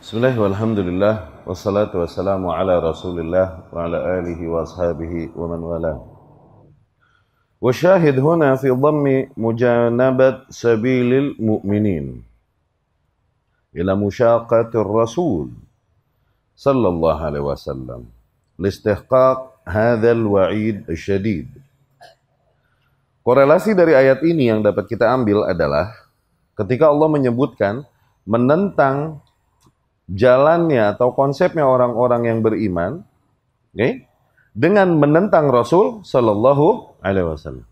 Bismillah walhamdulillah wassalatu wassalamu ala rasulillah wa ala alihi wa ashabihi wa man wala. Wa syahid huna fi dhammi mujanabat sabilil mu'minin ila musyaqatir rasul sallallahu alaihi wasallam listihqaq hadzal wa'id asyadid. Korelasi dari ayat ini yang dapat kita ambil adalah ketika Allah menyebutkan menentang jalannya atau konsepnya orang-orang yang beriman, okay, dengan menentang Rasul Sallallahu Alaihi Wasallam.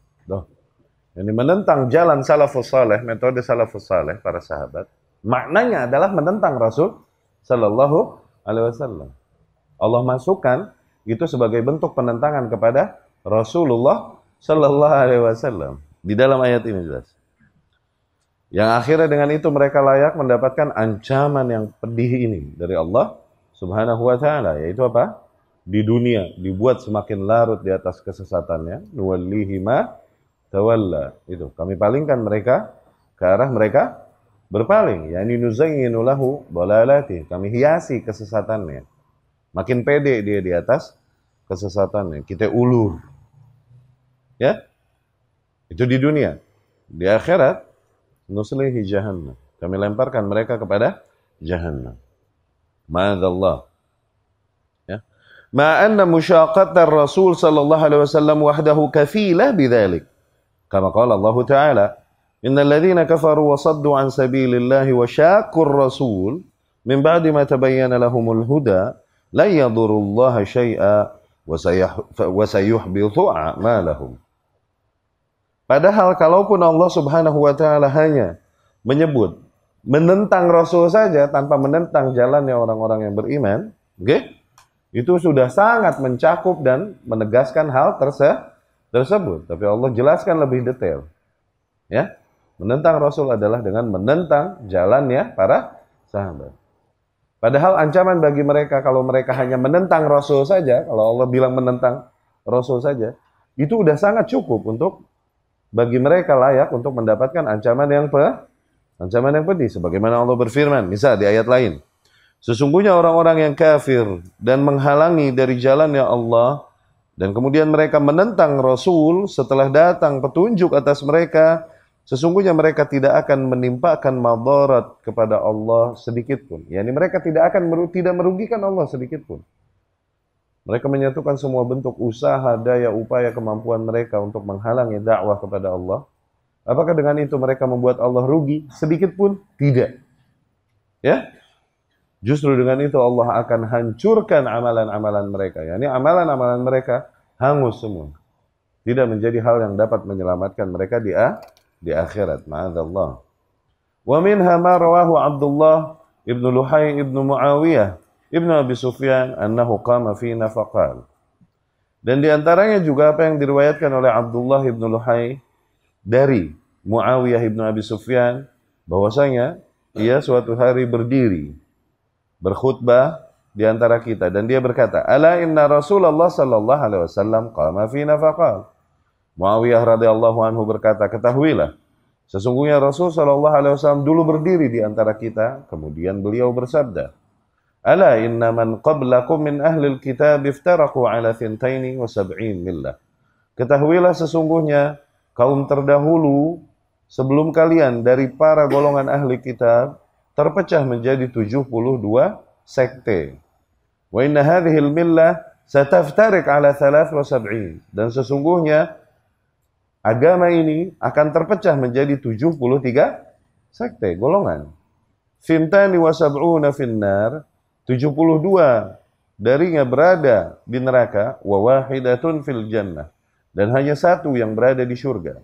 Ini menentang jalan salafus saleh, metode salafus saleh para sahabat. Maknanya adalah menentang Rasul Sallallahu Alaihi Wasallam. Allah masukkan itu sebagai bentuk penentangan kepada Rasulullah Sallallahu Alaihi Wasallam di dalam ayat ini jelas. Yang akhirnya dengan itu mereka layak mendapatkan ancaman yang pedih ini dari Allah Subhanahu wa taala, yaitu apa? Di dunia dibuat semakin larut di atas kesesatannya, nuwallihi ma tawalla. Itu kami palingkan mereka ke arah mereka berpaling, yakni nuzayyinu lahu dhalalati. Kami hiasi kesesatannya. Makin pede dia di atas kesesatannya, kita ulur. Ya? Itu di dunia. Di akhirat nuslihi jahannam. Kami lemparkan mereka kepada jahannam. Ma'adzallah. Ya. Ma anna musyaqatar Rasul sallallahu alaihi wasallam wahdahu kafilah bidzalik. Kama qala Allah Ta'ala, "Innal ladzina kafaru wa saddu an sabilillahi wa syaqqur rasul min ba'di ma tabayyana lahumul huda la yadurullaha syai'a wa sayuhbitu a'malahum." Padahal kalaupun Allah Subhanahu wa taala hanya menyebut menentang Rasul saja tanpa menentang jalannya orang-orang yang beriman, okay? Itu sudah sangat mencakup dan menegaskan hal tersebut. Tapi Allah jelaskan lebih detail. Ya, menentang Rasul adalah dengan menentang jalannya para sahabat. Padahal ancaman bagi mereka kalau mereka hanya menentang Rasul saja, kalau Allah bilang menentang Rasul saja, itu udah sangat cukup untuk bagi mereka layak untuk mendapatkan ancaman yang pedih. Sebagaimana Allah berfirman, misal di ayat lain, sesungguhnya orang-orang yang kafir dan menghalangi dari jalannya Allah, dan kemudian mereka menentang Rasul setelah datang petunjuk atas mereka, sesungguhnya mereka tidak akan menimpakan madarat kepada Allah sedikit pun. Yani mereka tidak merugikan Allah sedikit pun. Mereka menyatukan semua bentuk usaha, daya, upaya, kemampuan mereka untuk menghalangi dakwah kepada Allah. Apakah dengan itu mereka membuat Allah rugi? Sedikit pun tidak. Ya, justru dengan itu Allah akan hancurkan amalan-amalan mereka. Yani amalan-amalan mereka hangus semua. Tidak menjadi hal yang dapat menyelamatkan mereka di akhirat. Ma'adzallah. Wa minha ma rawahu Abdullah ibnu Luhay ibnu Muawiyah Ibnu Abi Sufyan annahu qama fina faqal. Dan diantaranya juga apa yang diriwayatkan oleh Abdullah ibnu Luhay dari Muawiyah ibnu Abi Sufyan, bahwasanya ia suatu hari berdiri berkhutbah di antara kita dan dia berkata, "Ala inna Rasulullah sallallahu alaihi wasallam qama fina faqal." Muawiyah radhiyallahu anhu berkata, "Ketahuilah, sesungguhnya Rasul sallallahu alaihi wasallam dulu berdiri di antara kita, kemudian beliau bersabda, Ala inna man qablakum min ahlil kitab iftaraku ala thintaini wa sab'in millah." Ketahuilah sesungguhnya kaum terdahulu sebelum kalian dari para golongan ahli kitab terpecah menjadi 72 sekte. Wa inna hadhil millah sataftarik ala 73. Dan sesungguhnya agama ini akan terpecah menjadi 73 sekte, golongan. Thintani wa sab'una finnar, 72 darinya berada di neraka, wa wahidatun fil jannah, dan hanya satu yang berada di surga.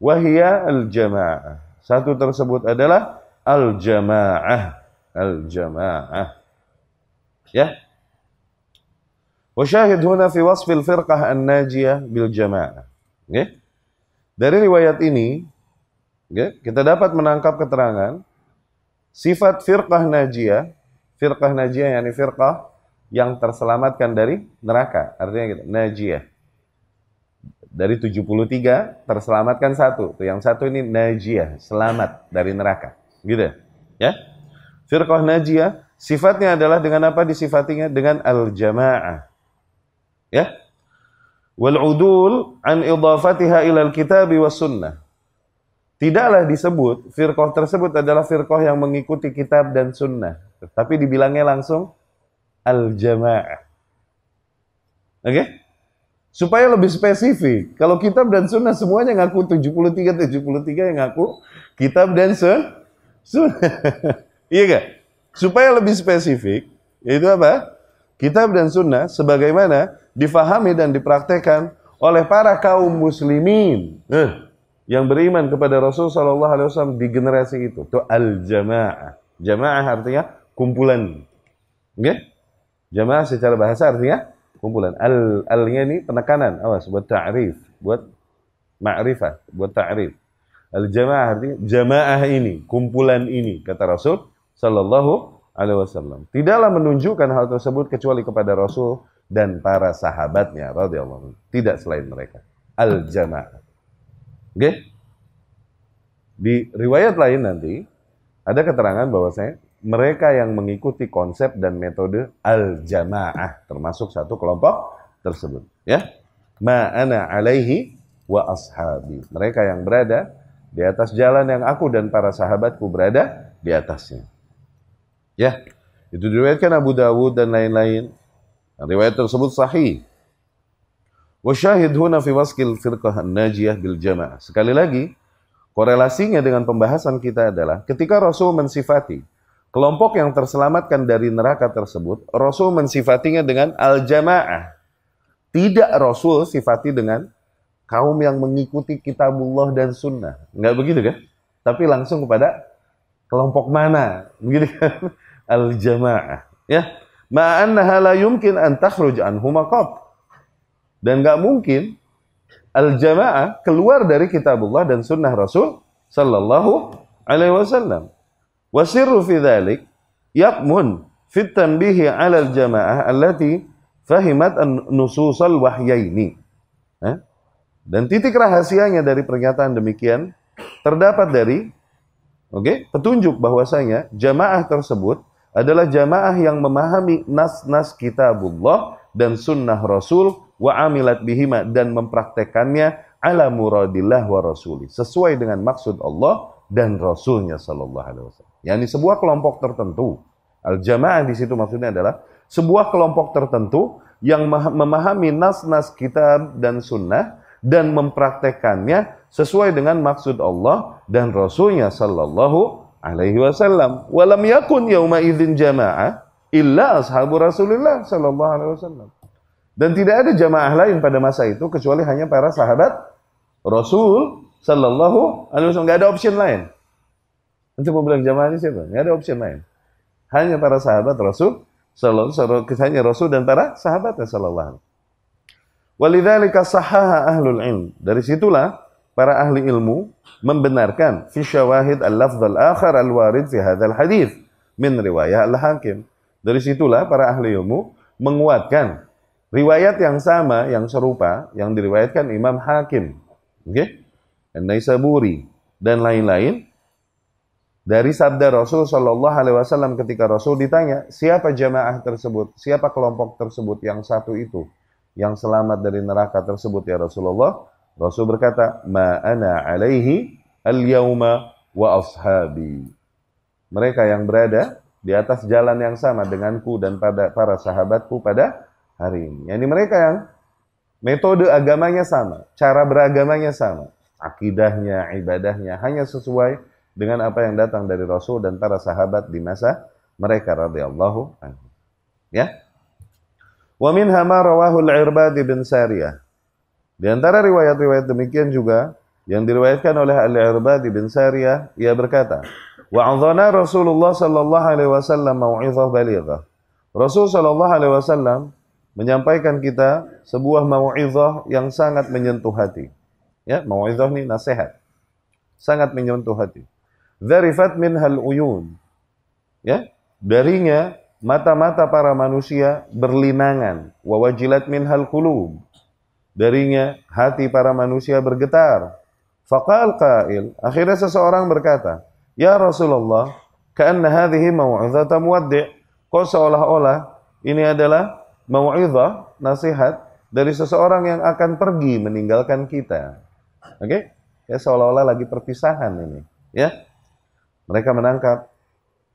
Wahia al-jamaah. Satu tersebut adalah al-jamaah. Al-jamaah. Ya. Wa syahid huna fi wasfil firqah an-najiyah bil jamaah. Okay? Dari riwayat ini, okay, kita dapat menangkap keterangan sifat firqah najiyah. Firqah najiyah yakni firqah yang terselamatkan dari neraka. Artinya gitu, najiyah. Dari 73 terselamatkan satu. Tuh yang satu ini najiyah, selamat dari neraka. Gitu. Ya. Firqah najiyah sifatnya adalah dengan apa disifatinya? Dengan al-jamaah. Ya. Wal udul an idafatiha ilal kitabi was sunnah. Tidaklah disebut firqah tersebut adalah firqah yang mengikuti kitab dan sunnah, tapi dibilangnya langsung al-jamaah. Oke? Supaya lebih spesifik. Kalau kitab dan sunnah semuanya ngaku 73 yang ngaku kitab dan sunnah. Iya gak? Supaya lebih spesifik, yaitu apa? Kitab dan sunnah sebagaimana difahami dan dipraktekkan oleh para kaum muslimin yang beriman kepada Rasul sallallahu alaihi wasallam di generasi itu. Itu al-jamaah. Jamaah artinya kumpulan. Oke? Jamaah secara bahasa artinya kumpulan. Al-nya ini penekanan, awas buat ta'rif, buat ma'rifah, buat ta'rif. Al-jamaah artinya jamaah ini, kumpulan ini, kata Rasul sallallahu alaihi wasallam. Tidaklah menunjukkan hal tersebut kecuali kepada Rasul dan para sahabatnya radhiyallahu anhu, tidak selain mereka. Al-jamaah. Oke? Di riwayat lain nanti ada keterangan bahwasanya mereka yang mengikuti konsep dan metode al-jamaah termasuk satu kelompok tersebut, ya. Ma ana alaihi wa ashabi. Mereka yang berada di atas jalan yang aku dan para sahabatku berada di atasnya. Ya. Itu diriwayatkan Abu Dawud dan lain-lain. Riwayat tersebut sahih. Wa syahid huna fi wasqil firqah an-najiyah bil jamaah. Sekali lagi, korelasinya dengan pembahasan kita adalah ketika Rasul mensifati kelompok yang terselamatkan dari neraka tersebut, Rasul mensifatinya dengan al-jamaah. Tidak Rasul sifati dengan kaum yang mengikuti kitabullah dan sunnah. Enggak begitu kan? Tapi langsung kepada kelompok mana? Begitu kan? Al-jamaah. Ya. Ma'annaha la yumkin an takhruj anhuma qat. Dan enggak mungkin al-jamaah keluar dari kitabullah dan sunnah Rasul sallallahu alaihi wasallam. Wasirru fi dzalik yakmun fit tanbihi 'ala al-jamaah allati fahimat an-nususal wahyaini. Dan titik rahasianya dari pernyataan demikian terdapat dari petunjuk bahwasanya jamaah tersebut adalah jamaah yang memahami nas-nas kitabullah dan sunnah Rasul wa amilat bihima dan mempraktekannya ala muradillah wa rasuli sesuai dengan maksud Allah dan Rasulnya sallallahu alaihi wasallam. Yani sebuah kelompok tertentu. Al-jamaah di situ maksudnya adalah sebuah kelompok tertentu yang memahami nas-nas kitab dan sunnah dan mempraktekannya sesuai dengan maksud Allah dan Rasulnya sallallahu alaihi wasallam. Walam yakun yauma idzin jamaah illa ashabu Rasulillah sallallahu alaihi wasallam. Dan tidak ada jamaah lain pada masa itu kecuali hanya para sahabat Rasul sallallahu alaihi wasallam. Enggak ada option lain. Nanti mau bilang jamaah ini siapa? Enggak ada option lain. Hanya para sahabat Rasul sallallahu alaihi wasallam, hanya Rasul dan para sahabatnya sallallahu alaihi wasallam. Walidzalika sahaha ahlul ilm. Dari situlah para ahli ilmu membenarkan fi syawahid al-lafdh al-akhar al-warid fi hadzal hadits min riwayah al-Hakim. Dari situlah para ahli ilmu menguatkan riwayat yang sama, yang serupa, yang diriwayatkan Imam Hakim, An-Naisaburi dan lain-lain dari sabda Rasul sallallahu alaihi wasallam ketika Rasul ditanya, siapa jamaah tersebut, siapa kelompok tersebut yang satu itu yang selamat dari neraka tersebut ya Rasulullah? Rasul berkata, ma ana alaihi al-yauma wa ashabi. Mereka yang berada di atas jalan yang sama denganku dan pada para sahabatku pada hari ini. Yani mereka yang metode agamanya sama, cara beragamanya sama, akidahnya, ibadahnya hanya sesuai dengan apa yang datang dari Rasul dan para sahabat di masa mereka radhiyallahu anhu. Ya. Wa minha ma rawahu al-Irbad bin Sariyah. Di antara riwayat-riwayat demikian juga yang diriwayatkan oleh Al-Irbad bin Sariyah, ia berkata, wa'adhana Rasulullah sallallahu alaihi wasallam mau'izah balighah. Rasul sallallahu alaihi wasallam menyampaikan kita sebuah mau'izah yang sangat menyentuh hati. Ya, mau'izah ini nasihat. Sangat menyentuh hati. Dzarifat minhal uyun. Ya, darinya mata-mata para manusia berlinangan. Wa wajilat minhal qulub. Darinya hati para manusia bergetar. Faqal qail, akhirnya seseorang berkata, ya Rasulullah, ka'anna hadhihi mau'izatan muwaddi'. Kok seolah-olah ini adalah mau'izah, nasihat dari seseorang yang akan pergi meninggalkan kita. Oke? Ya, seolah-olah lagi perpisahan ini. Ya, mereka menangkap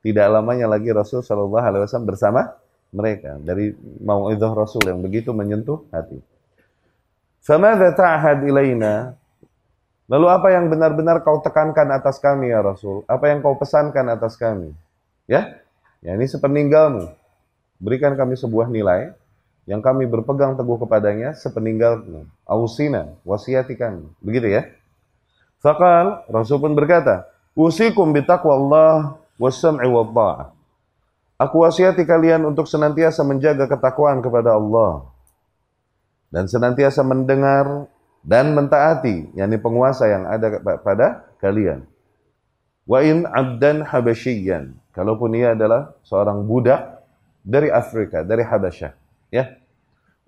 tidak lamanya lagi Rasul Shallallahu Alaihi Wasallam bersama mereka dari mau'izah Rasul yang begitu menyentuh hati. Famadza ta'had ilaina? Lalu apa yang benar-benar kau tekankan atas kami ya Rasul? Apa yang kau pesankan atas kami? Ya, ini sepeninggalmu. Berikan kami sebuah nilai yang kami berpegang teguh kepadanya sepeninggalmu. Ausina, wasiati kami. Begitu ya. Faqal, Rasul pun berkata, usikum bitaqwallah was-sam'i wat-tha'ah. Aku wasiati kalian untuk senantiasa menjaga ketakwaan kepada Allah dan senantiasa mendengar dan mentaati, yakni penguasa yang ada pada kalian. Wa in 'abdan habasyiyan, kalaupun ia adalah seorang budak dari Afrika, dari Habasyah, ya.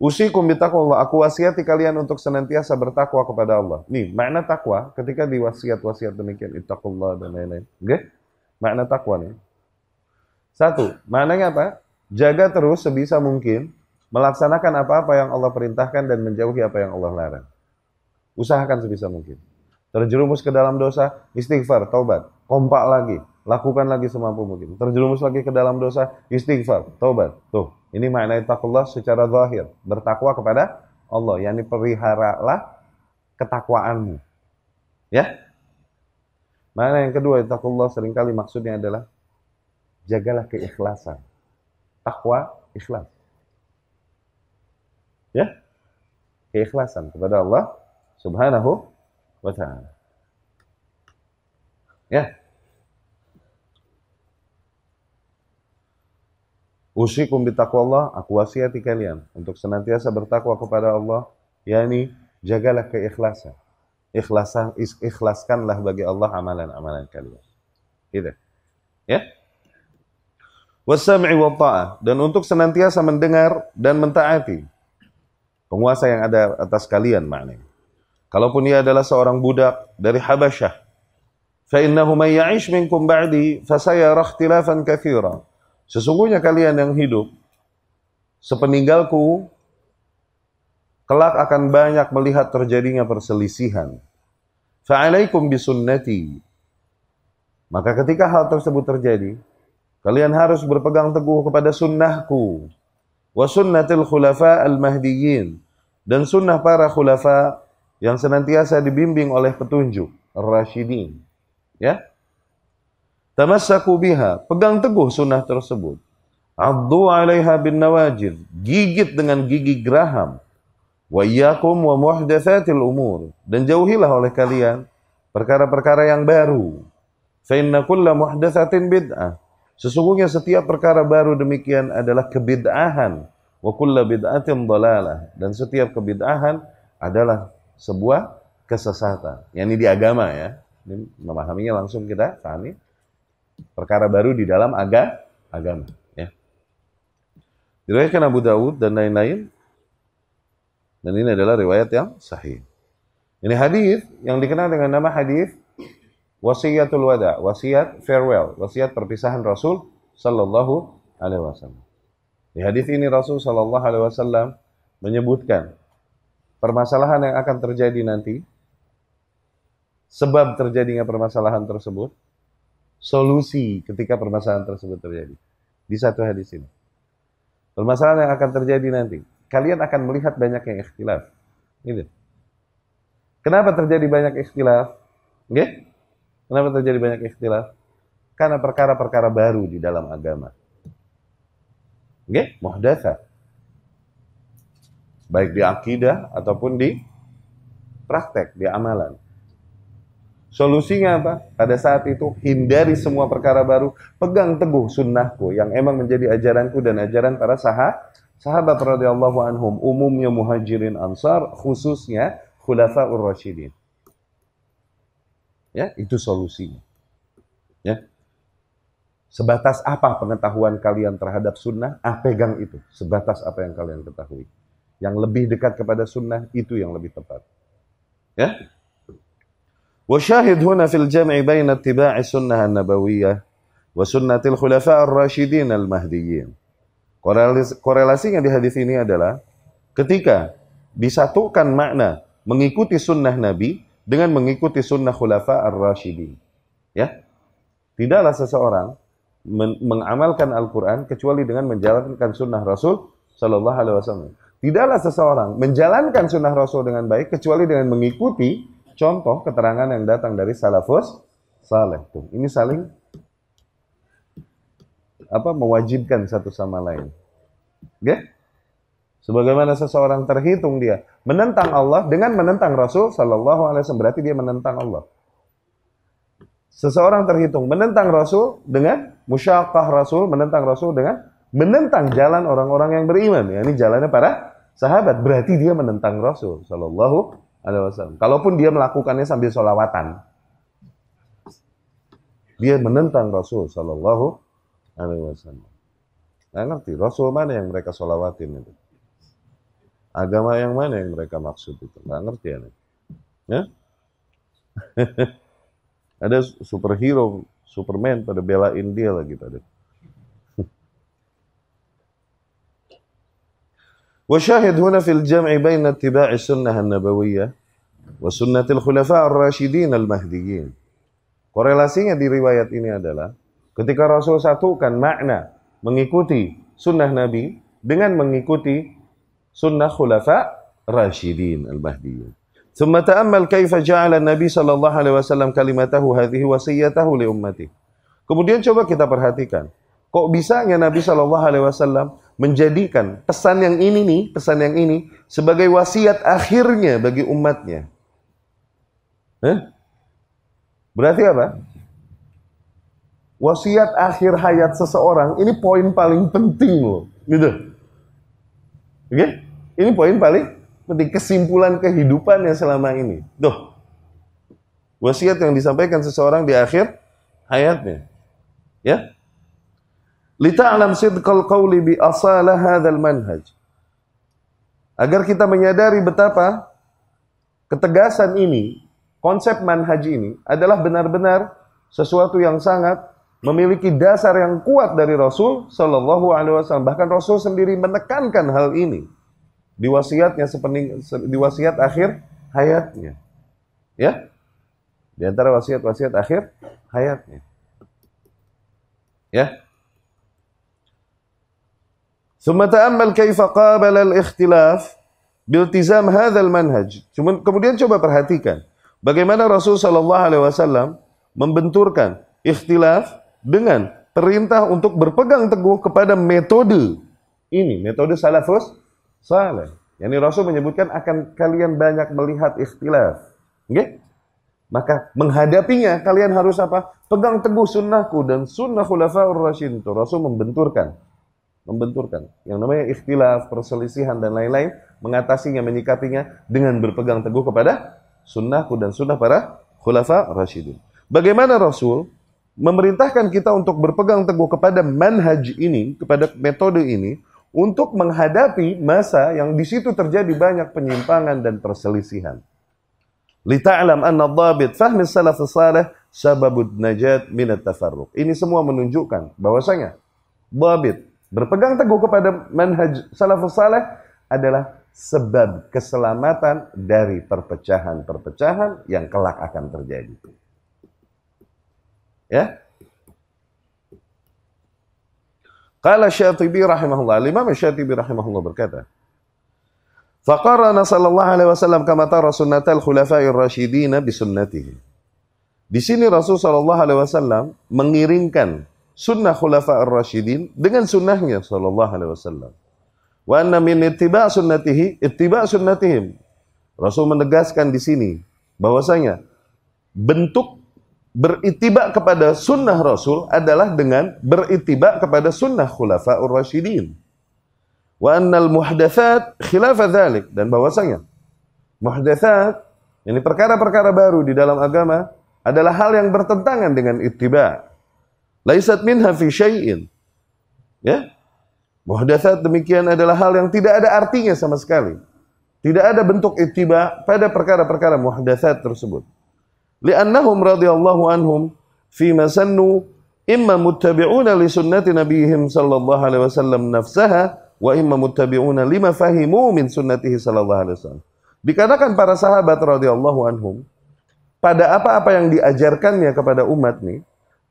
Usikum bitaqwallah, aku wasiati kalian untuk senantiasa bertakwa kepada Allah. Nih, makna takwa ketika diwasiat-wasiat demikian, ittaqullah dan lain-lain. Oke? Makna takwa nih. Satu, maknanya apa? Jaga terus sebisa mungkin melaksanakan apa-apa yang Allah perintahkan dan menjauhi apa yang Allah larang. Usahakan sebisa mungkin. Terjerumus ke dalam dosa, istighfar, taubat, kompak lagi, lakukan lagi semampu mungkin. Terjerumus lagi ke dalam dosa, istighfar, taubat. Tuh, ini makna taqwallah secara zahir, bertakwa kepada Allah, yakni peliharalah ketakwaanmu. Ya? Makna yang kedua, taqwallah seringkali maksudnya adalah jagalah keikhlasan. Takwa, ikhlas. Ya? Keikhlasan kepada Allah Subhanahu wa ta'ala. Ya. Usikum bitaqwallah, aku wasiati kalian untuk senantiasa bertakwa kepada Allah, yakni jagalah keikhlasan. Ikhlaskanlah bagi Allah amalan-amalan kalian. Gitu. Ya. Was-sam'i wa ta'ah, dan untuk senantiasa mendengar dan mentaati penguasa yang ada atas kalian maknanya. Kalaupun ia adalah seorang budak dari Habasyah, fa innahu may ya'ish minkum ba'di fasayara ikhtilafan katsira. Sesungguhnya kalian yang hidup sepeninggalku kelak akan banyak melihat terjadinya perselisihan. Fa 'alaikum bisunnati. Maka ketika hal tersebut terjadi, kalian harus berpegang teguh kepada sunnahku, wa sunnatil khulafa al-mahdiyyin, dan sunnah para khulafa yang senantiasa dibimbing oleh petunjuk, ar-rasyidin. Ya? Tamassaku biha, pegang teguh sunnah tersebut. Addu 'alaiha bin nawajid, gigit dengan gigi geraham. Wa iyyakum wa muhdatsatil umur, dan jauhilah oleh kalian perkara-perkara yang baru. Fa inna kulla muhdatsatin bid'ah. Sesungguhnya setiap perkara baru demikian adalah kebid'ahan. Wa kulla bid'atin dhalalah, dan setiap kebid'ahan adalah sebuah kesesatan. Yang ini di agama ya. Ini memahaminya langsung kita pahami. Perkara baru di dalam agama. Ya. Diriwayatkan Abu Dawud dan lain-lain. Dan ini adalah riwayat yang sahih. Ini hadis yang dikenal dengan nama hadis wasiyatul wada, wasiat farewell, wasiat perpisahan Rasul sallallahu alaihi wasallam. Di hadis ini Rasul sallallahu alaihi wasallam menyebutkan permasalahan yang akan terjadi nanti, sebab terjadinya permasalahan tersebut, solusi ketika permasalahan tersebut terjadi. Di satu hadis ini. Permasalahan yang akan terjadi nanti, kalian akan melihat banyak yang ikhtilaf. Gitu. Kenapa terjadi banyak ikhtilaf? Okay? Kenapa terjadi banyak ikhtilaf? Karena perkara-perkara baru di dalam agama. Okay? Muhdatsah. Baik di akidah ataupun di praktek, di amalan. Solusinya apa? Pada saat itu hindari semua perkara baru, pegang teguh sunnahku yang emang menjadi ajaranku dan ajaran para sahabat radhiyallahu anhum, umumnya muhajirin ansar, khususnya khulafaur rasyidin. Ya, itu solusinya. Ya. Sebatas apa pengetahuan kalian terhadap sunnah, pegang itu. Sebatas apa yang kalian ketahui. Yang lebih dekat kepada sunnah, itu yang lebih tepat. Ya. وشاهد هنا في الجمع بين اتباع السنة النبوية وسنة الخلفاء الراشدين المهديين. Korelasinya di hadis ini adalah ketika disatukan makna mengikuti sunnah Nabi dengan mengikuti sunnah khulafa ar-rasyidin. Ya, tidaklah seseorang mengamalkan Al-Quran kecuali dengan menjalankan sunnah Rasul Sallallahu Alaihi Wasallam. Tidaklah seseorang menjalankan sunnah Rasul dengan baik kecuali dengan mengikuti contoh keterangan yang datang dari salafus saleh. Ini saling mewajibkan satu sama lain. Oke? Sebagaimana seseorang terhitung dia menentang Allah dengan menentang Rasul Sallallahu Alaihi Wasallam, berarti dia menentang Allah. Seseorang terhitung menentang Rasul dengan musyaqqah Rasul, menentang Rasul dengan menentang jalan orang-orang yang beriman. Ya, ini jalannya para sahabat, berarti dia menentang Rasul Sallallahu Alaihi Wasallam. Kalaupun dia melakukannya sambil sholawatan, dia menentang Rasul Sallallahu Alaihi Wasallam. Nggak ngerti Rasul mana yang mereka sholawatin itu, agama yang mana yang mereka maksud itu, nggak ngerti ya. Ada superhero, Superman pada belain dia lagi tadi. وشاهد هنا في الجمع بين اتباع السنة النبوية وسنة الخلفاء الراشدين المهديين. Korelasinya di riwayat ini adalah ketika Rasul satukan makna mengikuti sunnah Nabi dengan mengikuti sunnah khulafa rasyidin al-mahdiyyin. ثم تأمل كيف جعل النبي صلى الله عليه وسلم كلمته هذه وصيته لأمته. Kemudian coba kita perhatikan, kok bisanya Nabi Shallallahu Alaihi Wasallam menjadikan pesan yang ini sebagai wasiat akhirnya bagi umatnya. Berarti apa? Wasiat akhir hayat seseorang ini poin paling penting loh, gitu. Oke? Ini poin paling penting, kesimpulan kehidupannya selama ini. Tuh, wasiat yang disampaikan seseorang di akhir hayatnya. Ya? Lita'lam sidqal qawli bi asala hadzal manhaj. Agar kita menyadari betapa ketegasan ini, konsep manhaj ini adalah benar-benar sesuatu yang sangat memiliki dasar yang kuat dari Rasul Sallallahu Alaihi Wasallam. Bahkan Rasul sendiri menekankan hal ini di wasiatnya, di wasiat akhir hayatnya. Ya? Di antara wasiat-wasiat akhir hayatnya. Ya? ثم تأمل كيف قابل الاختلاف بالتزام هذا المنهج. Kemudian coba perhatikan bagaimana Rasul Sallallahu Alaihi Wasallam membenturkan ikhtilaf dengan perintah untuk berpegang teguh kepada metode ini, metode salafus saleh. Yani Rasul menyebutkan akan kalian banyak melihat ikhtilaf. Okay? Maka menghadapinya kalian harus apa? Pegang teguh sunnahku dan sunnah khulafaur rasyidin. Rasul membenturkan yang namanya ikhtilaf, perselisihan dan lain-lain, mengatasinya, menyikapinya dengan berpegang teguh kepada sunnahku dan sunnah para khulafa rasyidin. Bagaimana Rasul memerintahkan kita untuk berpegang teguh kepada manhaj ini, kepada metode ini, untuk menghadapi masa yang di situ terjadi banyak penyimpangan dan perselisihan. Lita'lam anna dhabit fahmi salafus salih sababud najat minat tafarruq. Ini semua menunjukkan bahwasanya dhabit, berpegang teguh kepada manhaj salafus salih adalah sebab keselamatan dari perpecahan-perpecahan yang kelak akan terjadi. Ya? Qala Syatibi rahimahullah, Imam Syatibi rahimahullah berkata, faqarana sallallahu alaihi wasallam kama tara sunnatal khulafa'ir rasyidin bi sunnatihi. Di sini Rasul sallallahu alaihi wasallam mengiringkan sunnah khulafa'ir rasyidin dengan sunnahnya sallallahu alaihi wasallam. Wa anna min ittiba' sunnatihi ittiba' sunnatihim. Rasul menegaskan di sini bahwasanya bentuk berittiba' kepada sunnah Rasul adalah dengan berittiba' kepada sunnah khulafa'ur rasyidin. Wa annal muhdatsat khilafa dzalik, dan bahwasanya muhdatsat, ini perkara-perkara baru di dalam agama, adalah hal yang bertentangan dengan ittiba'. Laisat minha fi syai'in. Ya? Muhdatsat demikian adalah hal yang tidak ada artinya sama sekali. Tidak ada bentuk ittiba' pada perkara-perkara muhdatsat tersebut. Li'annahum radhiyallahu anhum fi masannu imma muttabi'una li sunnati nabiyihim sallallahu alaihi wasallam nafsaha wa imma muttabi'una lima fahimu min sunnatihi sallallahu alaihi wasallam. Dikatakan para sahabat radhiyallahu anhum, pada apa-apa yang diajarkannya kepada umat nih,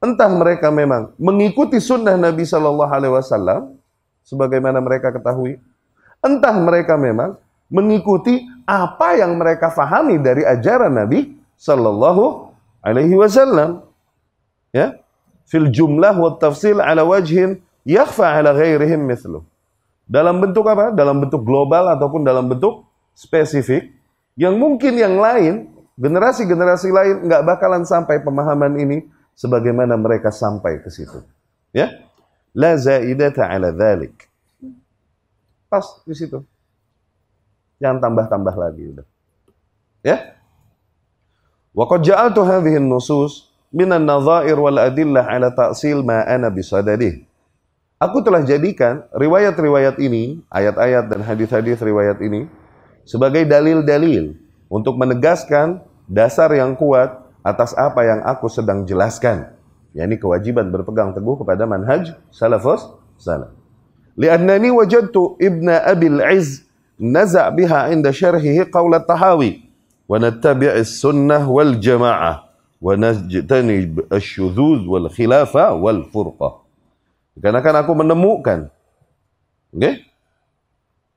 entah mereka memang mengikuti sunnah Nabi sallallahu alaihi wasallam sebagaimana mereka ketahui, entah mereka memang mengikuti apa yang mereka fahami dari ajaran Nabi sallallahu alaihi wasallam. Ya, fil jumlah wa tafsil ala wajhin yakhfa ala ghairihim mithluh. Dalam bentuk apa? Dalam bentuk global ataupun dalam bentuk spesifik yang mungkin yang lain, generasi-generasi lain nggak bakalan sampai pemahaman ini sebagaimana mereka sampai ke situ. Ya, la zaidata ala dzalik. Pas di situ. Jangan tambah-tambah lagi udah. Ya. Wa qad ja'altu hadhihi an-nusus minan nadha'ir wal adillah ala ta'sil ma ana bisadadih. Aku telah jadikan riwayat-riwayat ini, ayat-ayat dan hadis-hadis riwayat ini sebagai dalil-dalil untuk menegaskan dasar yang kuat atas apa yang aku sedang jelaskan, yakni kewajiban berpegang teguh kepada manhaj salafus salaf. Li'annani wajadtu Ibn Abil Izz naza' biha 'inda syarhihi qaul at-Tahawi wa nattabi'is sunnah wal jama'ah wa najtanib asy-syudzuz wal khilafah wal furqah. Dikarenakan aku menemukan, okay?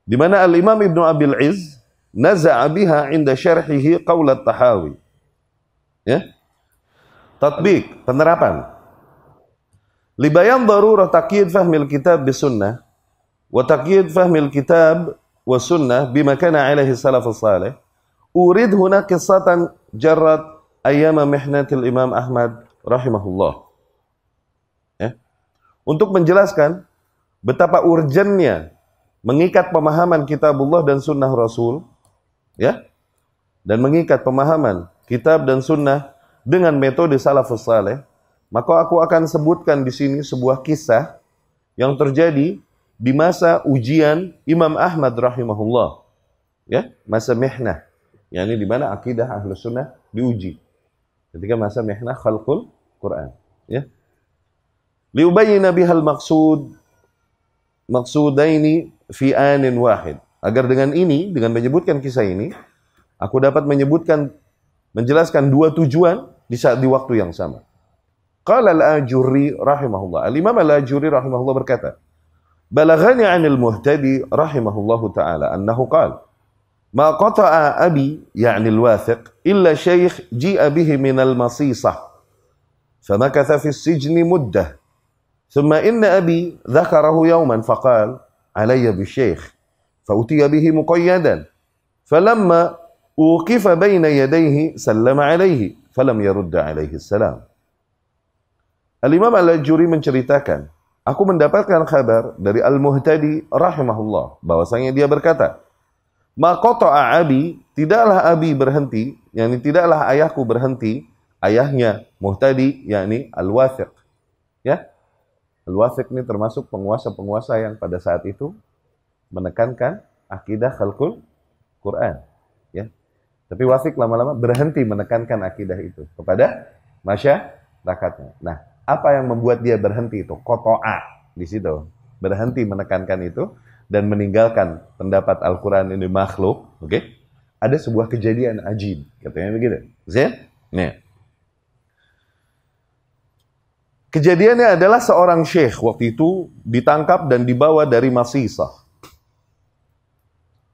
Di mana Al-Imam Ibnu Abil Izz naza'a biha 'inda syarhihi qaul at-Tahawi. Ya. Tatbiq, penerapan. Li bayan darurah taqyid fahmil kitab bis sunnah wa taqyid fahmil kitab was sunnah bima kana alaihi salafus salih. Urid huna qissatan jarrat ayyama mihnatil Imam Ahmad rahimahullah. Ya. Untuk menjelaskan betapa urgennya mengikat pemahaman kitabullah dan sunnah Rasul, ya, dan mengikat pemahaman kitab dan sunnah dengan metode salafus saleh, maka aku akan sebutkan di sini sebuah kisah yang terjadi di masa ujian Imam Ahmad rahimahullah, ya, masa mihnah, yakni di mana akidah Ahlus Sunnah diuji. Ketika masa mihnah khalqul Quran, ya. Liubayyina bihal maqsudaini fi anin wahid. Agar dengan ini, dengan menyebutkan kisah ini, aku dapat menjelaskan dua tujuan di waktu yang sama. Qala al-Ajurri rahimahullah. Al-Imam al-Ajurri rahimahullah berkata, "Balaghani 'anil Muhtadi rahimahullahu ta'ala annahu qala ma qata'a abi ya'ni al-wathiq illa shaykh ji'a bihi min al-masisah famakatha fi as-sijni muddah thumma inna abi dhakarahu yawman faqala alayya bi-shaykh فأتي به مقيدا فلما أوقف بين يديه سلم عليه فلم يرد عليه السلام." Al-Imam Al-Ajuri menceritakan, aku mendapatkan kabar dari Al-Muhtadi rahimahullah bahwasanya dia berkata, "Ma qata'a abi, tidaklah abi berhenti, yakni tidaklah ayahku berhenti." Ayahnya Muhtadi yakni Al-Wathiq. Ya. Al-Wathiq ini termasuk penguasa-penguasa yang pada saat itu menekankan akidah khalqul Quran, ya. Tapi Wathiq lama-lama berhenti menekankan akidah itu kepada masyarakatnya. Nah, apa yang membuat dia berhenti itu? Qata'a di situ. Berhenti menekankan itu dan meninggalkan pendapat Al-Quran ini makhluk, oke? Okay? Ada sebuah kejadian ajib, katanya begitu. Nih. Kejadiannya adalah seorang syekh waktu itu ditangkap dan dibawa dari Masisah.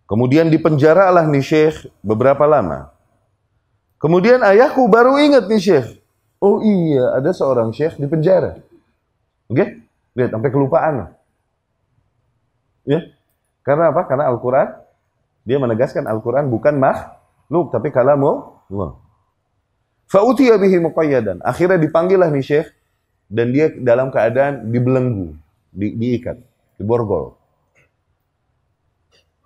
Kemudian dipenjaralah nih syekh beberapa lama. Kemudian ayahku baru ingat nih syekh. Oh iya, ada seorang syekh di penjara. Oke? Lihat, sampai kelupaan. Ya. Karena apa? Karena Al-Quran, dia menegaskan Al-Quran bukan makhluk, tapi kalamullah. Fa'utiya bihi muqayyadan. Akhirnya dipanggillah nih syekh, dan dia dalam keadaan dibelenggu, diikat, diborgol.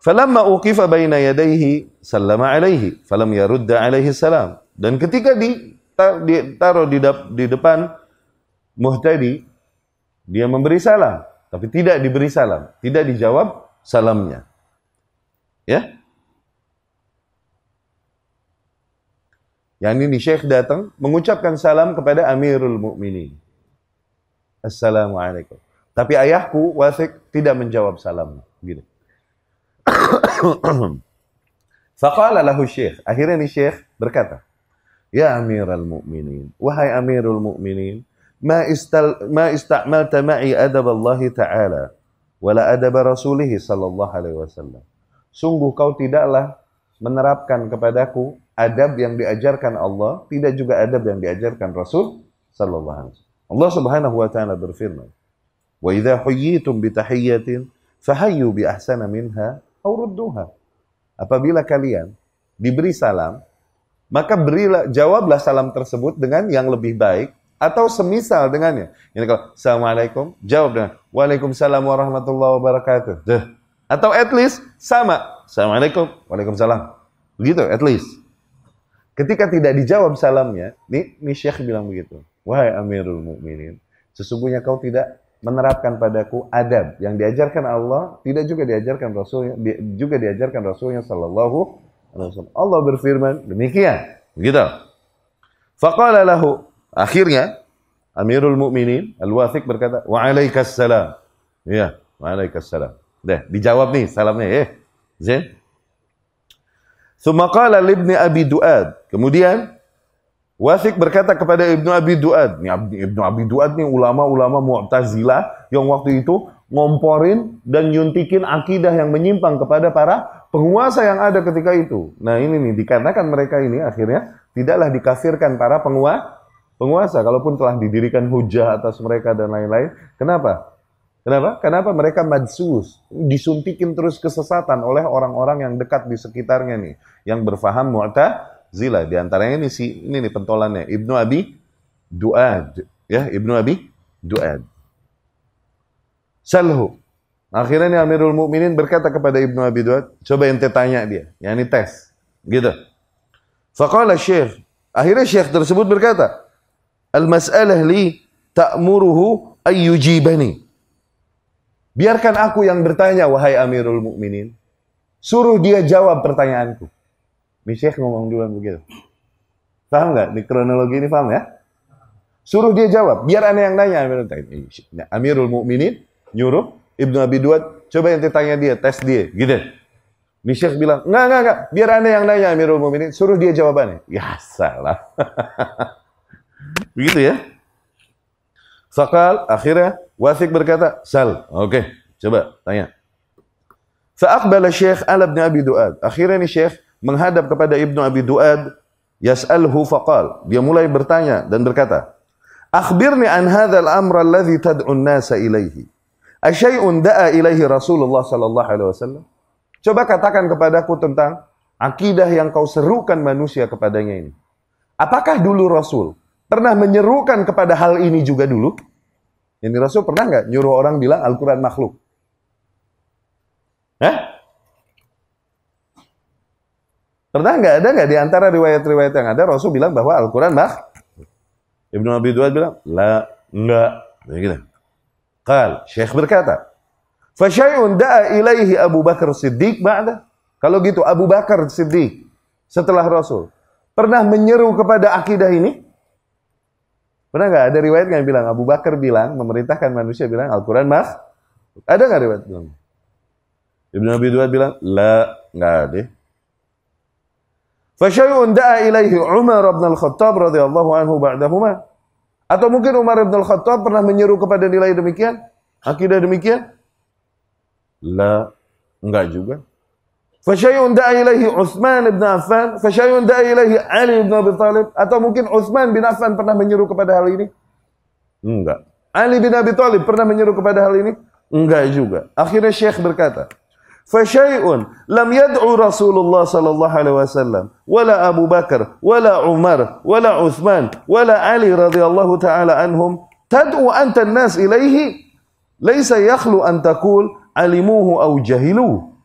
Falamma uqifa baina yadayhi sallama alaihi falam yarudda alaihi salam. Dan ketika ditaruh di depan Muhtadi, dia memberi salam, tapi tidak diberi salam, tidak dijawab salamnya. Ya? Yang ini Syekh datang mengucapkan salam kepada Amirul Mukminin. Assalamualaikum. Tapi ayahku Wathiq tidak menjawab salam. Gitu. Faqala lahu syekh. Akhirnya nih syekh berkata, Ya Amiral Mu'minin, wahai Amirul Mu'minin, ma ista'malta ma'i adab Allah Ta'ala, wala adab Rasulih sallallahu alaihi wasallam. Sungguh kau tidaklah menerapkan kepadaku adab yang diajarkan Allah, tidak juga adab yang diajarkan Rasul sallallahu alaihi wasallam. Allah Subhanahu wa taala berfirman, "Wa idza huyyitum bi tahiyyatin fahayyu bi ahsana minha aw rudduha." Apabila kalian diberi salam, maka jawablah salam tersebut dengan yang lebih baik atau semisal dengannya. Ini kalau Assalamualaikum, jawab dengan Waalaikumsalam warahmatullahi wabarakatuh. Atau at least sama. Assalamualaikum, Waalaikumsalam. Begitu, at least. Ketika tidak dijawab salamnya, nih Syekh bilang begitu. Wahai Amirul Mukminin, sesungguhnya kau tidak menerapkan padaku adab yang diajarkan Allah, tidak juga diajarkan Rasulnya, juga diajarkan Rasulnya sallallahu alaihi wasallam. Allah berfirman demikian, begitu. Faqala lahu, akhirnya Amirul Mukminin Al-Wathiq berkata, wa alaikassalam. Iya, wa alaikassalam. Dah, dijawab nih salamnya, Zain. Tsumma qala li Ibnu Abi Duad. Kemudian Wathiq berkata kepada Ibnu Abi Duad. Ibnu Abi Duad nih ulama-ulama Mu'tazilah yang waktu itu ngomporin dan nyuntikin akidah yang menyimpang kepada para penguasa yang ada ketika itu. Nah ini nih, dikarenakan mereka ini akhirnya tidaklah dikafirkan para penguasa, kalaupun telah didirikan hujah atas mereka dan lain-lain. Kenapa? Kenapa mereka madsus, disuntikin terus kesesatan oleh orang-orang yang dekat di sekitarnya nih, yang berfaham Mu'tazilah. Di antaranya ini nih pentolannya, Ibnu Abi Duad, ya, Ibnu Abi Duad. Salhu. Akhirnya nih Amirul Mukminin berkata kepada Ibnu Abi Duad, coba ente tanya dia, yakni tes, gitu. Faqala Syekh, akhirnya Syekh tersebut berkata, al-mas'alah li ta'muruhu ayyujibani. Biarkan aku yang bertanya, wahai Amirul Mukminin. Suruh dia jawab pertanyaanku. Ini Syekh ngomong duluan begitu. Paham nggak? Di kronologi ini paham ya? Suruh dia jawab. Biar aneh yang nanya. Amirul Mukminin nyuruh Ibnu Abi Duad, coba yang tanya dia, tes dia. Gitu. Ini Syekh bilang, enggak. Biar aneh yang nanya Amirul Mukminin. Suruh dia jawabannya. Ya salah. Begitu ya. Faqal, akhirnya Wathiq berkata, sal. Oke, coba tanya. Fa'aqbala Syekh ala Ibnu Abi Duad. Akhirnya nih Syekh menghadap kepada Ibnu Abi Duad, yas'alhu faqal. Dia mulai bertanya dan berkata, akhbirni an hadzal amra alladhi tad'un nasa ilaihi. Asyai'un da'a ilaihi Rasulullah sallallahu alaihi wasallam. Coba katakan kepadaku tentang akidah yang kau serukan manusia kepadanya ini. Apakah dulu Rasul pernah menyerukan kepada hal ini juga dulu? Ini Rasul pernah nggak nyuruh orang bilang Al-Quran makhluk? Pernah nggak? Ada nggak di antara riwayat-riwayat yang ada Rasul bilang bahwa Al-Quran makhluk? Ibnu Abi Duad bilang, la, enggak. Gitu. Qal, Syekh berkata, fasyai'un da'a ilaihi Abu Bakar Siddiq ba'da. Kalau gitu Abu Bakar Siddiq setelah Rasul pernah menyeru kepada akidah ini? Pernah nggak ada riwayat yang bilang Abu Bakar bilang, memerintahkan manusia bilang Al-Quran makhluk? Ada nggak riwayat bilang? Ibnu Abi Duad bilang, la, nggak ada. Fasyai'un da'a ilaihi Umar bin Al-Khattab radhiyallahu anhu ba'dahuma. Atau mungkin Umar bin Al-Khattab pernah menyeru kepada nilai demikian? Akidah demikian? La, enggak juga. Fasyai'un da'a ilaihi Utsman bin Affan, fasyai'un da'a ilaihi Ali bin Abi Thalib, atau mungkin Utsman bin Affan pernah menyeru kepada hal ini? Enggak. Ali bin Abi Thalib pernah menyeru kepada hal ini? Enggak juga. Akhirnya Syekh berkata, fasyai'un lam yad'u Rasulullah sallallahu alaihi wasallam wala Abu Bakar wala Umar wala Utsman wala Ali radhiyallahu taala anhum tad'u anta an-nas ilaihi laisa yakhlu an taqul alimuhu aw jahiluhu.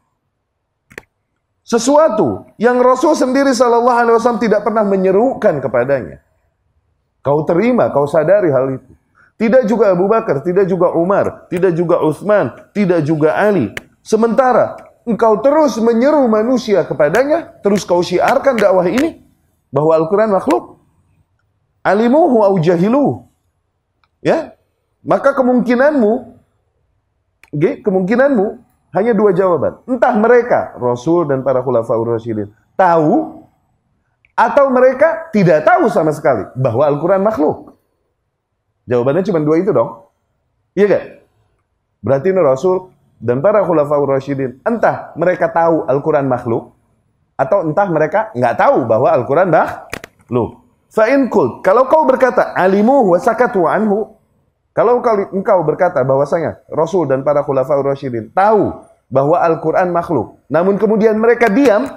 Sesuatu yang Rasul sendiri sallallahu alaihi wasallam tidak pernah menyerukan kepadanya. Kau terima, kau sadari hal itu. Tidak juga Abu Bakar, tidak juga Umar, tidak juga Utsman, tidak juga Ali. Sementara engkau terus menyeru manusia kepadanya, terus kau syiarkan dakwah ini bahwa Al-Quran makhluk. Alimuhu au jahiluhu. Ya? Maka kemungkinanmu hanya dua jawaban. Entah mereka, Rasul dan para khulafaur rasyidin, tahu, atau mereka tidak tahu sama sekali bahwa Al-Quran makhluk. Jawabannya cuma dua itu dong. Iya gak? Berarti ini Rasul dan para khulafaur rasyidin, entah mereka tahu Al-Quran makhluk, atau entah mereka nggak tahu bahwa Al-Quran makhluk. Fa'in kult, kalau kau berkata, alimuhu wa sakatu anhu, kalau engkau berkata bahwasanya Rasul dan para khulafaur rasyidin tahu bahwa Al-Quran makhluk, namun kemudian mereka diam,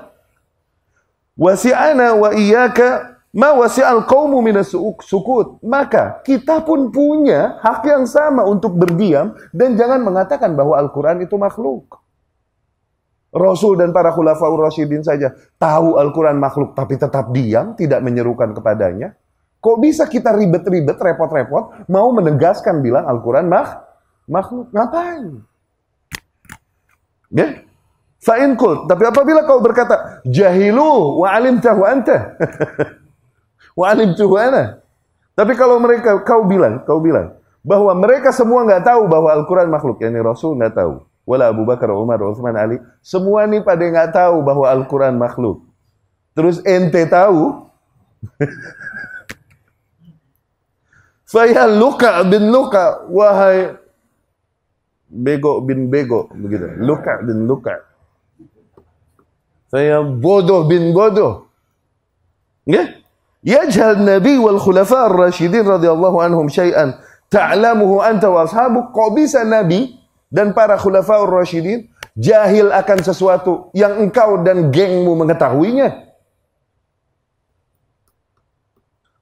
wasi'ana wa iyyaka ma wasi'al qaumu minas sukut, maka kita pun punya hak yang sama untuk berdiam dan jangan mengatakan bahwa Al-Quran itu makhluk. Rasul dan para khulafaur rasyidin saja tahu Al-Quran makhluk tapi tetap diam, tidak menyerukan kepadanya. Kok bisa kita ribet-ribet, repot-repot, mau menegaskan bilang Al-Quran makhluk? Ngapain? Ya? Fa'in kult. Tapi apabila kau berkata, jahilu wa alimtahu anta. Wa alimtuhu ana. Tapi kalau kau bilang, bahwa mereka semua nggak tahu bahwa Al-Quran makhluk. Yani Rasul nggak tahu. Wala Abu Bakar, Umar, Utsman, Ali. Semua ini pada nggak tahu bahwa Al-Quran makhluk. Terus ente tahu. Faya luka bin luka, wahai bego bin bego, begitu. Luka bin luka. Saya bodoh bin bodoh. Ya? Yajhal Nabi wal khulafa ar-rasyidin radhiyallahu anhum syai'an ta'lamuhu anta wa ashabuk. Kok bisa Nabi dan para khulafa ar-rasyidin jahil akan sesuatu yang engkau dan gengmu mengetahuinya?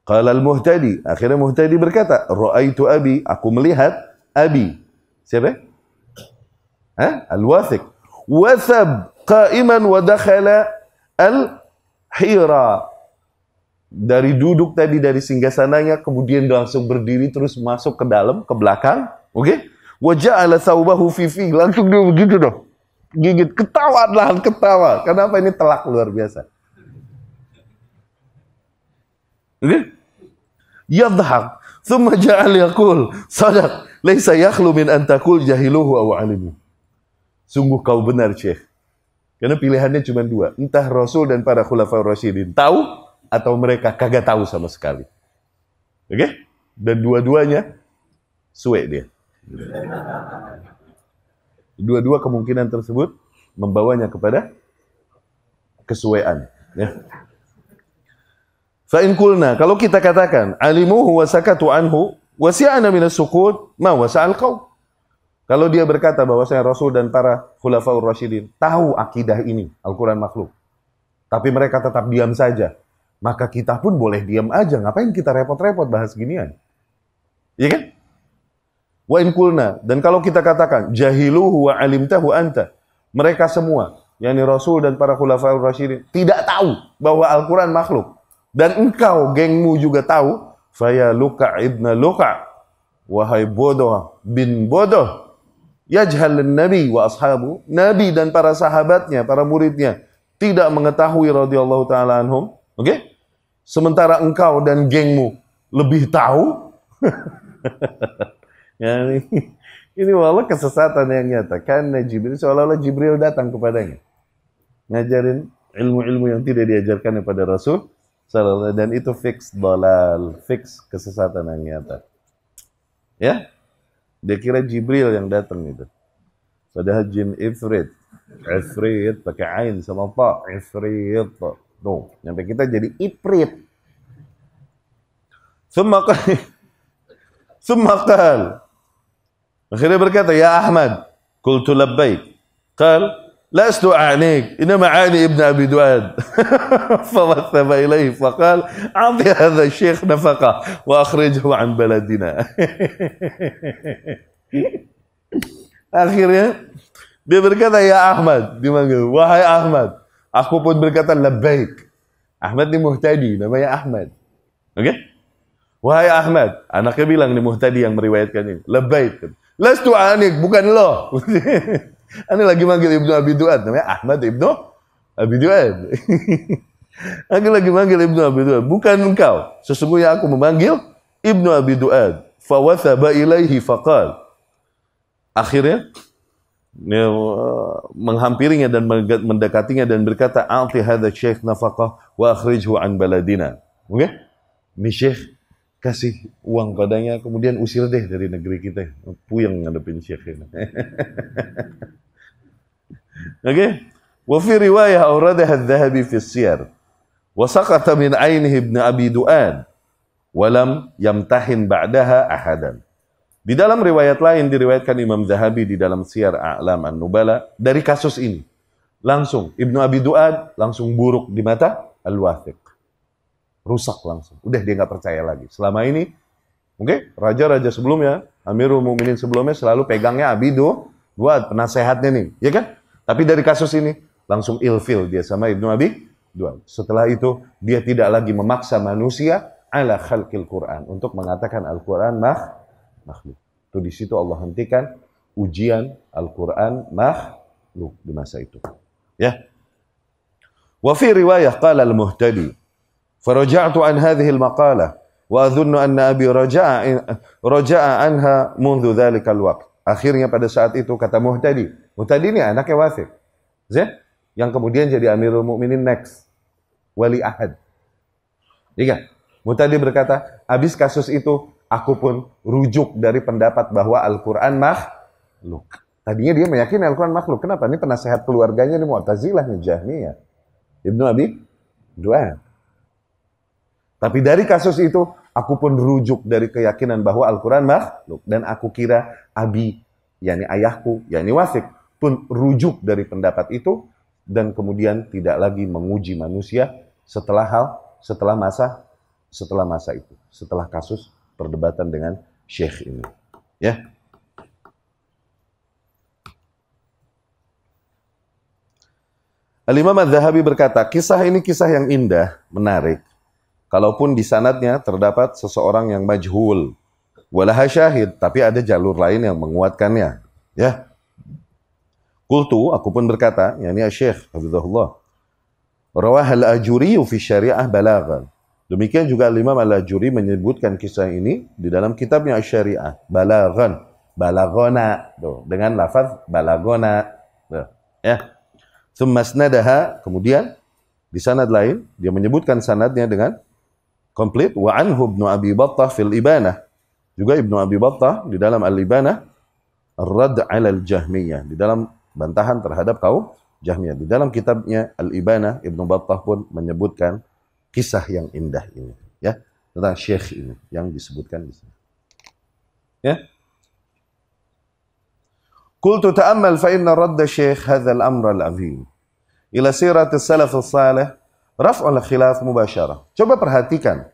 Qala al-Muhtadi, akhirnya Muhtadi berkata, ra'aitu abi, aku melihat abi. Siapa? Al-Wathiq. Wathab qa'iman wa dakhala al-hira. Dari duduk tadi dari singgasananya, kemudian langsung berdiri terus masuk ke dalam, ke belakang. Oke? Wa ja'ala thawbahu fi fi. Langsung dia begitu dong. Gigit, ketawa. Kenapa ini telak luar biasa? Oke? Yadhhak, thumma ja'al yaqul, sadaq, laysa yakhlu min an taqul jahiluhu aw alimu. Sungguh kau benar, Syekh. Karena pilihannya cuma dua, entah Rasul dan para khulafaur rasyidin tahu atau mereka kagak tahu sama sekali. Oke? Dan dua-duanya suwe dia. Dua-dua kemungkinan tersebut membawanya kepada kesuwean, ya. Fa'in kulna, kalau kita katakan alimuhu wa sakatu anhu wasi'ana minas sukut ma wasa'al qaum. Kalau dia berkata bahwasanya Rasul dan para khulafaur rasyidin tahu akidah ini, Al-Quran makhluk, tapi mereka tetap diam saja, maka kita pun boleh diam aja. Ngapain kita repot-repot bahas ginian? Iya kan? Wa in kulna, dan kalau kita katakan jahiluhu wa alimtahu anta, mereka semua, yakni Rasul dan para khulafaur rasyidin tidak tahu bahwa Al-Quran makhluk, dan engkau, gengmu juga tahu, faya luka ibna luka, wahai bodoh bin bodoh, yajhalun nabi wa ashabu, nabi dan para sahabatnya, para muridnya tidak mengetahui radhiyallahu ta'ala anhum. Oke? Sementara engkau dan gengmu lebih tahu. Ya, ini wallah kesesatan yang nyata. Karena Jibril, seolah-olah Jibril datang kepadanya, ngajarin ilmu-ilmu yang tidak diajarkan kepada Rasul. Dan itu fix dalal, fix kesesatan yang nyata. Ya, dia kira Jibril yang datang itu. Padahal jin ifrit pakai ain sama ta, ifrit. Tuh, sampai kita jadi ifrit. Summa qal. Akhirnya berkata, ya Ahmad, qultu labbaik. Qal لست أعنيك إنما أعني ابن أبي دواد. فوثب إليه فقال أعطي هذا الشيخ نفقة وأخرجه عن بلدنا. Akhirnya dia berkata, ya Ahmad, dimanggil, wahai Ahmad. Aku pun berkata labbaik. Ahmad ni Muhtadi, namanya Ahmad. Oke? Wahai Ahmad, anaknya bilang ni Muhtadi yang meriwayatkan ini, labbaik. Lastu anik, bukan lo. Ini lagi manggil Ibnu Abi Duad, namanya Ahmad Ibnu Abi Duad. Aku lagi manggil Ibnu Abi Duad, bukan engkau. Sesungguhnya aku memanggil Ibnu Abi Duad. fawathaba ilaihi faqal. Akhirnya menghampirinya dan mendekatinya dan berkata, "A'ti hadza syekh nafaqah wa akhrijhu an baladina." Oke? Ini syekh kasih uang padanya, kemudian usir deh dari negeri kita. Puyeng ngadepin syekh ini. Oke? Wa fi riwayah awradaha adz-Dzahabi fi as-Siyar. Wa saqata min 'ainihi Ibn Abi Du'ad wa lam yamtahin ba'daha ahadan. Di dalam riwayat lain diriwayatkan Imam Dzahabi di dalam Siyar A'lam An-Nubala dari kasus ini. Langsung Ibnu Abi Du'ad langsung buruk di mata Al-Wathiq. Rusak langsung. Udah dia nggak percaya lagi. Selama ini, oke, raja-raja sebelumnya, Amirul Mukminin sebelumnya selalu pegangnya Abi Du'ad, penasehatnya nih, ya kan? Tapi dari kasus ini langsung ilfil dia sama Ibnu Abi Du'ad. Setelah itu dia tidak lagi memaksa manusia ala khalqil Quran untuk mengatakan Al-Quran makhluk. Itu di situ Allah hentikan ujian Al-Quran makhluk di masa itu. Ya. Wa fi riwayah qala al-Muhtadi, faraja'tu an hadhihi al-maqalah wa adhunnu anna abi raja'a anha mundu dhalika al-waqt. Akhirnya pada saat itu kata Muhtadi ini anaknya Wathiq. Yang kemudian jadi Amirul Mukminin next. Wali ahad. Iya. Muhtadi berkata, habis kasus itu aku pun rujuk dari pendapat bahwa Al-Quran makhluk. Tadinya dia meyakini Al-Quran makhluk. Kenapa? Ini penasehat keluarganya nih Mu'tazilah nih Jahmiyah. Ibnu Abi Du'ad. Tapi dari kasus itu aku pun rujuk dari keyakinan bahwa Al-Quran makhluk. Dan aku kira Abi, yakni ayahku, yakni Wathiq, pun rujuk dari pendapat itu dan kemudian tidak lagi menguji manusia setelah masa itu, setelah kasus perdebatan dengan syekh ini. Ya. Al-Imam Adz-Dzahabi berkata, kisah ini kisah yang indah, menarik. Kalaupun di sanadnya terdapat seseorang yang majhul, walaha syahid, tapi ada jalur lain yang menguatkannya. Ya. Qultu, aku pun berkata, yakni Syekh hafizahullah, rawah al-Ajuri fi syariah balaghan. Demikian juga Imam Al-Ajuri menyebutkan kisah ini di dalam kitabnya Asy-Syariah, balaghan, balagona, tuh, dengan lafaz balagona. Tuh, ya. Tsumma asnadaha, kemudian di sanad lain dia menyebutkan sanadnya dengan komplit, wa anhu Ibnu Abi Battah fil Ibanah. Juga Ibnu Abi Battah di dalam Al-Ibanah Ar-Radd 'ala al-Jahmiyah, di dalam bantahan terhadap kaum Jahmiyah. Di dalam kitabnya Al-Ibanah Ibnu Battah pun menyebutkan kisah yang indah ini, ya, tentang syekh ini yang disebutkan di sini. Ya. Qultu ta'ammal fa inna radda syekh hadha al-amr al-'azim ila sirat as-salaf as-salih raf'ul khilaf mubasyarah. Coba perhatikan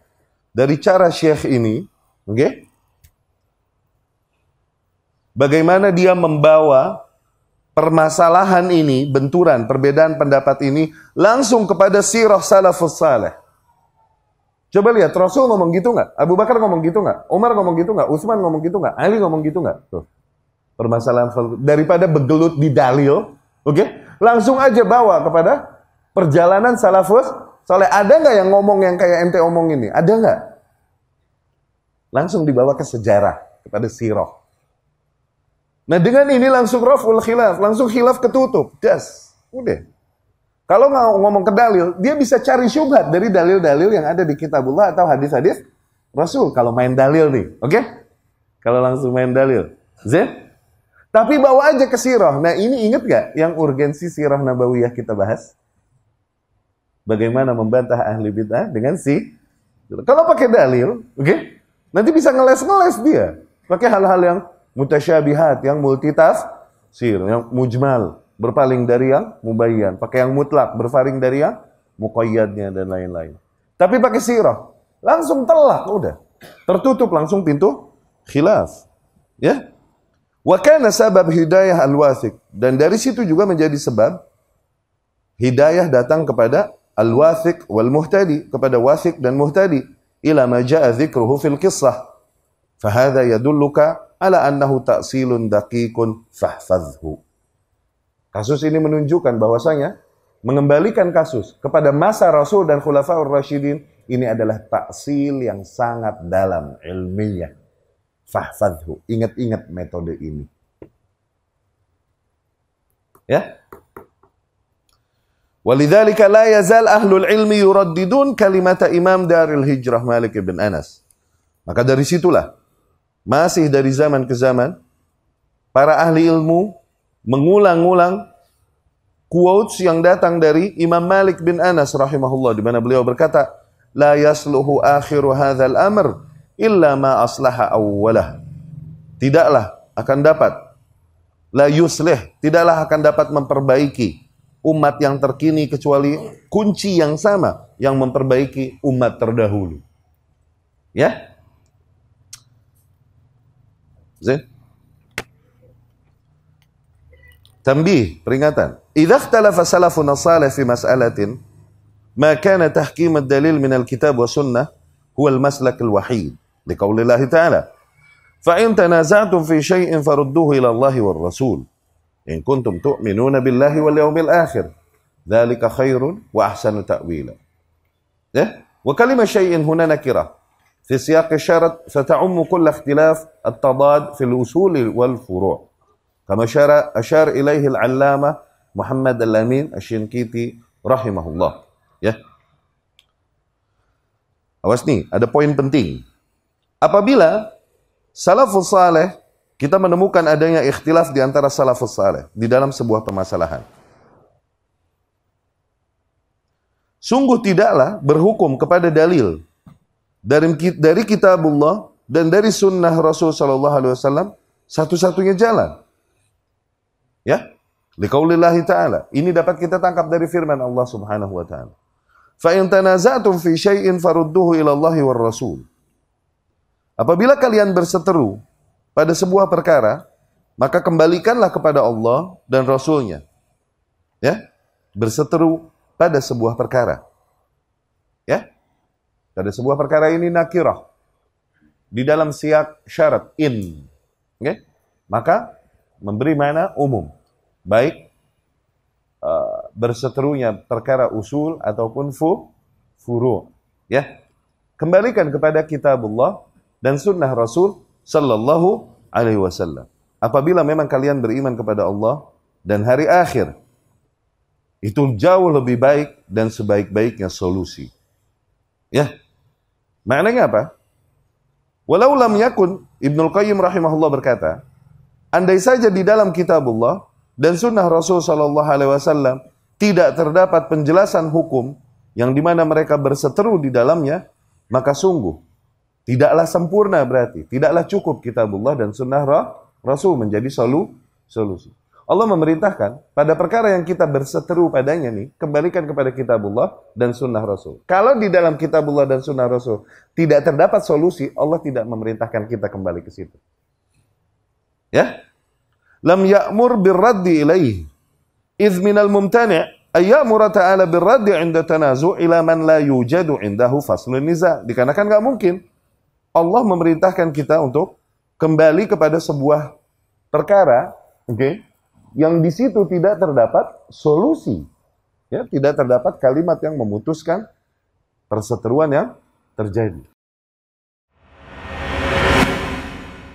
dari cara syekh ini, oke? Bagaimana dia membawa permasalahan ini, benturan, perbedaan pendapat ini langsung kepada sirah salafus salih. Coba lihat, Rasul ngomong gitu nggak? Abu Bakar ngomong gitu nggak? Umar ngomong gitu nggak? Utsman ngomong gitu nggak? Ali ngomong gitu nggak? Tuh. Permasalahan daripada begelut di dalil, oke? Langsung aja bawa kepada perjalanan salafus saleh. Ada nggak yang ngomong yang kayak ente omong ini? Ada nggak? Langsung dibawa ke sejarah, kepada sirah. Nah dengan ini langsung raf'ul khilaf, langsung khilaf ketutup. Das, udah. Kalau ngomong ke dalil, dia bisa cari syubhat dari dalil-dalil yang ada di kitabullah atau hadis-hadis Rasul. Kalau main dalil nih, oke? Kalau langsung main dalil. Zen? Tapi bawa aja ke sirah. Nah ini inget gak yang urgensi sirah nabawiyah kita bahas? Bagaimana membantah ahli bid'ah dengan kalau pakai dalil, oke? Nanti bisa ngeles-ngeles dia. Pakai hal-hal yang mutasyabihat, yang multitafsir, yang mujmal, berpaling dari yang mubayyan, pakai yang mutlak, berpaling dari yang muqayyadnya dan lain-lain. Tapi pakai sirah, langsung telak, udah. Tertutup langsung pintu khilaf. Ya. Wa kana sabab hidayah al-Wathiq, dan dari situ juga menjadi sebab hidayah datang kepada al-Wathiq wal Muhtadi, kepada Wathiq dan Muhtadi, ila ma jaa dzikruhu fil qissah. Fa hadza yadulluka ala annahu ta'silun daqiqun fahfazhu. Kasus ini menunjukkan bahwasanya mengembalikan kasus kepada masa Rasul dan Khulafaur Rasyidin ini adalah taksil yang sangat dalam, ilmiah. Fahfadhu. Ingat-ingat metode ini. Ya. Walidzalika la yazal ahlul ilmi yuraddidun kalimata Imam Daril Hijrah Malik bin Anas. Maka dari situlah masih dari zaman ke zaman para ahli ilmu mengulang-ulang quotes yang datang dari Imam Malik bin Anas rahimahullah, di mana beliau berkata, la yasluhu akhiru hadzal amr illa ma aslaha awwalah. Tidaklah akan dapat, la yuslih, tidaklah akan dapat memperbaiki umat yang terkini kecuali kunci yang sama yang memperbaiki umat terdahulu. Ya? Zin? Tanbih, peringatan. Idza ikhtalafa salafuna salih fi mas'alatin ma kana tahkim ad-dalil min al-kitab wa sunnah huwa al-maslak al-wahid. Liqaulillah ta'ala. Fa in tanaza'tum fi shay'in farudduhu ila Allah war Rasul. In kuntum tu'minuna billahi wal yawmil akhir. Dzalika khairun wa ahsanu ta'wila. Ya? Wa kalimah syai'in huna nakirah. Fi siyaq syarat fata'ummu kull ikhtilaf at-tadad fil usul wal furu'. Kama asyar ilaihi al-'allamah Muhammad al-Amin asy-Syinkiti rahimahullah. Ya. Awas nih, ada poin penting. Apabila salafus saleh kita menemukan adanya ikhtilaf di antara salafus saleh di dalam sebuah permasalahan, sungguh tidaklah berhukum kepada dalil dari kitabullah dan dari sunnah Rasul sallallahu alaihi wasallam satu-satunya jalan. Ya, liqaulillahi ta'ala. Ini dapat kita tangkap dari firman Allah Subhanahu wa taala. Fa in tanaza'tum fi syai'in farudduhu ila Allahi war Rasul. Apabila kalian berseteru pada sebuah perkara, maka kembalikanlah kepada Allah dan Rasulnya. Ya, berseteru pada sebuah perkara. Ya, pada sebuah perkara ini nakirah di dalam siyak syarat in. Okay? Maka memberi makna umum, baik berseterunya perkara usul ataupun furu'. Ya, kembalikan kepada kitabullah dan sunnah Rasul sallallahu alaihi wasallam. Apabila memang kalian beriman kepada Allah dan hari akhir, itu jauh lebih baik dan sebaik-baiknya solusi. Ya. Maknanya apa? Walau lam yakun, Ibnul Qayyim rahimahullah berkata, andai saja di dalam kitabullah dan sunnah Rasul sallallahu alaihi wasallam tidak terdapat penjelasan hukum yang dimana mereka berseteru di dalamnya, maka sungguh tidaklah sempurna, berarti tidaklah cukup kitabullah dan sunnah Rasul menjadi solusi. Allah memerintahkan pada perkara yang kita berseteru padanya nih, kembalikan kepada kitabullah dan sunnah Rasul. Kalau di dalam kitabullah dan sunnah Rasul tidak terdapat solusi, Allah tidak memerintahkan kita kembali ke situ. Ya? Lam ya'mur birraddi ilaihi. Idh minal mumtani' ay ya'mura ta'ala birraddi 'inda tanazu' ila man la yujadu 'indahu faslun niza'. Dikarenakan enggak mungkin Allah memerintahkan kita untuk kembali kepada sebuah perkara, okay, yang di situ tidak terdapat solusi. Ya, tidak terdapat kalimat yang memutuskan perseteruan yang terjadi.